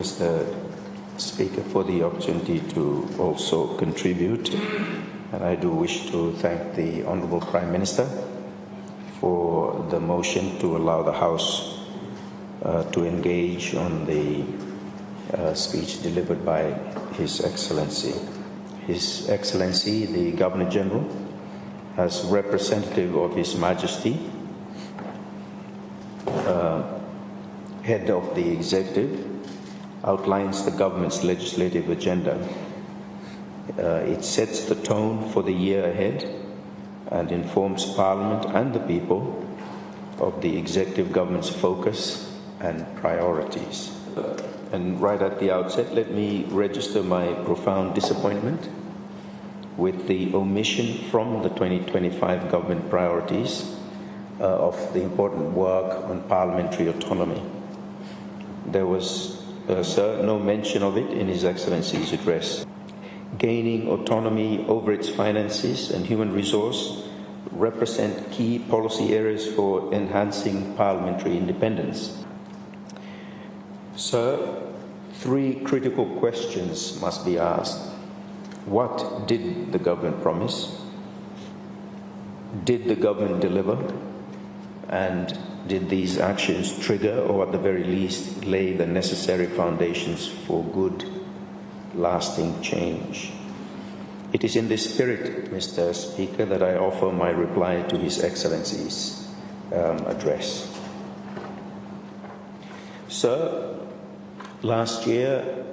Mr. Speaker, for the opportunity to also contribute. And I do wish to thank the Honourable Prime Minister for the motion to allow the House to engage on the speech delivered by His Excellency. His Excellency, the Governor-General, as representative of His Majesty, head of the Executive, outlines the government's legislative agenda. It sets the tone for the year ahead and informs Parliament and the people of the executive government's focus and priorities. And right at the outset, let me register my profound disappointment with the omission from the 2025 government priorities of the important work on parliamentary autonomy. There was Sir, no mention of it in His Excellency's address. Gaining autonomy over its finances and human resource represent key policy areas for enhancing parliamentary independence. Sir, three critical questions must be asked. What did the government promise? Did the government deliver? And did these actions trigger, or at the very least, lay the necessary foundations for good, lasting change? It is in this spirit, Mr. Speaker, that I offer my reply to His Excellency's address. Sir, last year,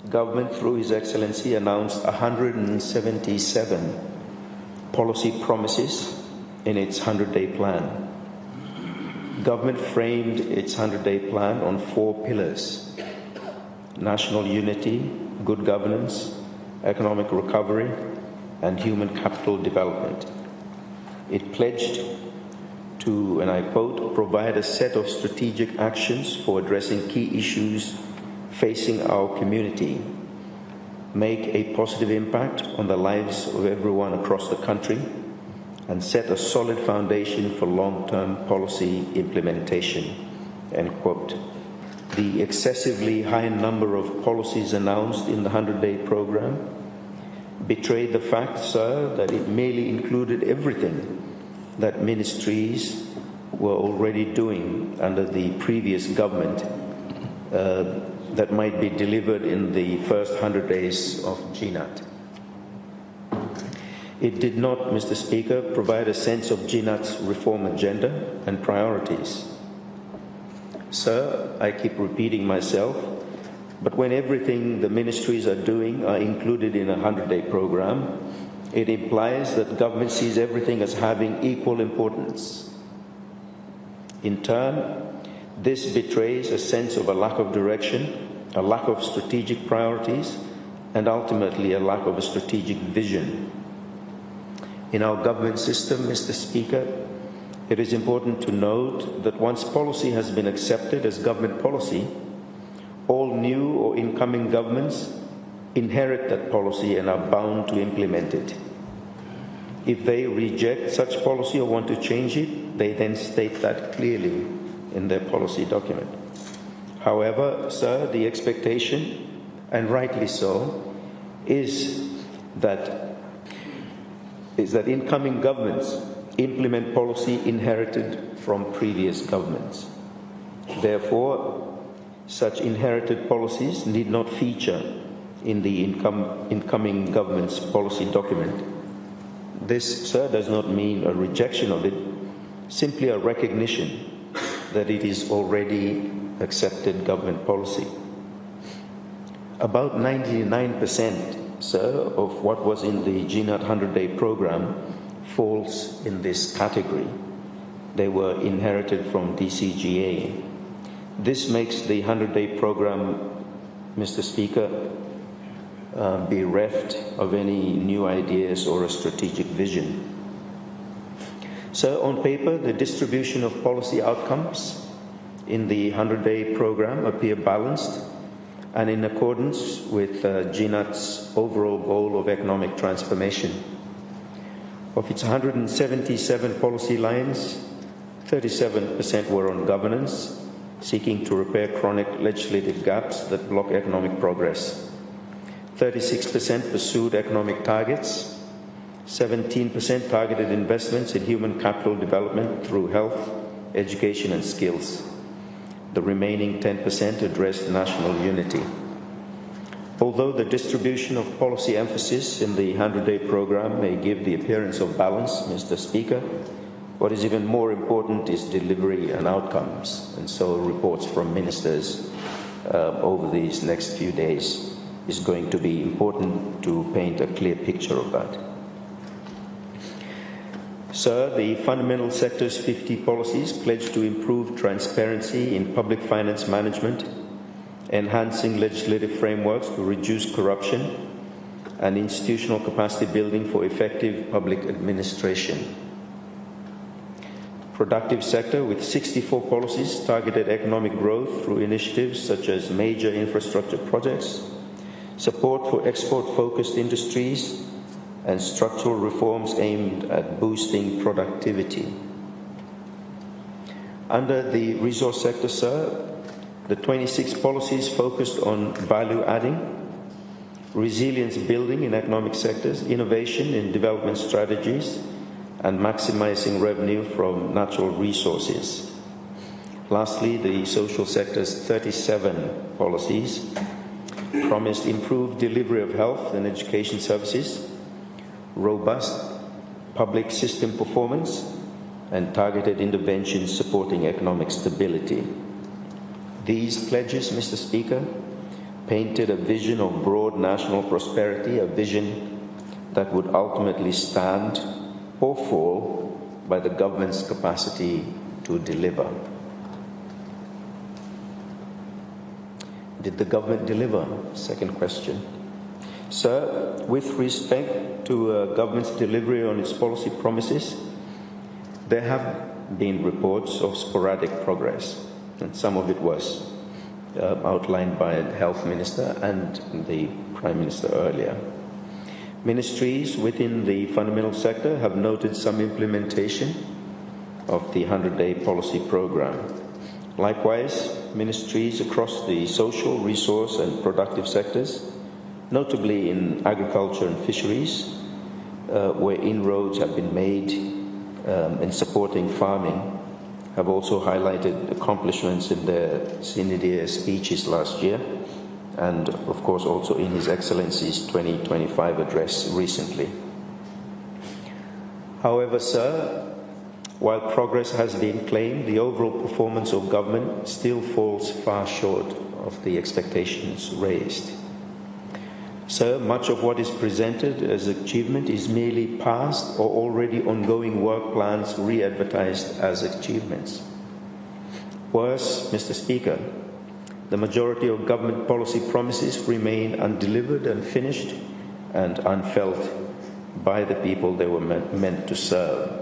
government, through His Excellency, announced 177 policy promises in its 100-day plan. Government framed its 100-day plan on 4 pillars: national unity, good governance, economic recovery, and human capital development. It pledged to, and I quote, provide a set of strategic actions for addressing key issues facing our community, make a positive impact on the lives of everyone across the country, and set a solid foundation for long-term policy implementation, end quote. The excessively high number of policies announced in the 100-day program betrayed the fact, sir, that it merely included everything that ministries were already doing under the previous government that might be delivered in the first 100 days of GNUT. It did not, Mr. Speaker, provide a sense of GNUT's reform agenda and priorities. Sir, I keep repeating myself, but when everything the ministries are doing are included in a 100-day program, it implies that government sees everything as having equal importance. In turn, this betrays a sense of a lack of direction, a lack of strategic priorities, and ultimately a lack of a strategic vision. In our government system, Mr. Speaker, it is important to note that once policy has been accepted as government policy, all new or incoming governments inherit that policy and are bound to implement it. If they reject such policy or want to change it, they then state that clearly in their policy document. However, sir, the expectation, and rightly so, is that incoming governments implement policy inherited from previous governments. Therefore, such inherited policies need not feature in the incoming government's policy document. This, sir, does not mean a rejection of it, simply a recognition that it is already accepted government policy. About 99%, sir, of what was in the GNUT 100-day program falls in this category. They were inherited from DCGA. This makes the 100-day program, Mr. Speaker, bereft of any new ideas or a strategic vision. So, on paper, the distribution of policy outcomes in the 100-day program appear balanced and in accordance with GNUT's overall goal of economic transformation. Of its 177 policy lines, 37% were on governance, seeking to repair chronic legislative gaps that block economic progress. 36% pursued economic targets, 17% targeted investments in human capital development through health, education and skills. The remaining 10% addressed national unity. Although the distribution of policy emphasis in the 100-day program may give the appearance of balance, Mr. Speaker, what is even more important is delivery and outcomes. And so reports from ministers over these next few days is going to be important to paint a clear picture of that. Sir, the fundamental sector's 50 policies pledge to improve transparency in public finance management, enhancing legislative frameworks to reduce corruption, and institutional capacity building for effective public administration. Productive sector with 64 policies targeted economic growth through initiatives such as major infrastructure projects, support for export-focused industries, and structural reforms aimed at boosting productivity. Under the resource sector, sir, the 26 policies focused on value adding, resilience building in economic sectors, innovation in development strategies, and maximizing revenue from natural resources. Lastly, the social sector's 37 policies promised improved delivery of health and education services, robust public system performance, and targeted interventions supporting economic stability. These pledges, Mr. Speaker, painted a vision of broad national prosperity, a vision that would ultimately stand or fall by the government's capacity to deliver. Did the government deliver? Second question. Sir, with respect to government's delivery on its policy promises, there have been reports of sporadic progress, and some of it was outlined by the Health Minister and the Prime Minister earlier. Ministries within the fundamental sector have noted some implementation of the 100-day policy program. Likewise, ministries across the social, resource and productive sectors, notably in agriculture and fisheries, where inroads have been made in supporting farming, have also highlighted accomplishments in their sine die speeches last year, and of course also in His Excellency's 2025 address recently. However, sir, while progress has been claimed, the overall performance of government still falls far short of the expectations raised. Sir, much of what is presented as achievement is merely past or already ongoing work plans re-advertised as achievements. Worse, Mr. Speaker, the majority of government policy promises remain undelivered, unfinished, and unfelt by the people they were meant to serve.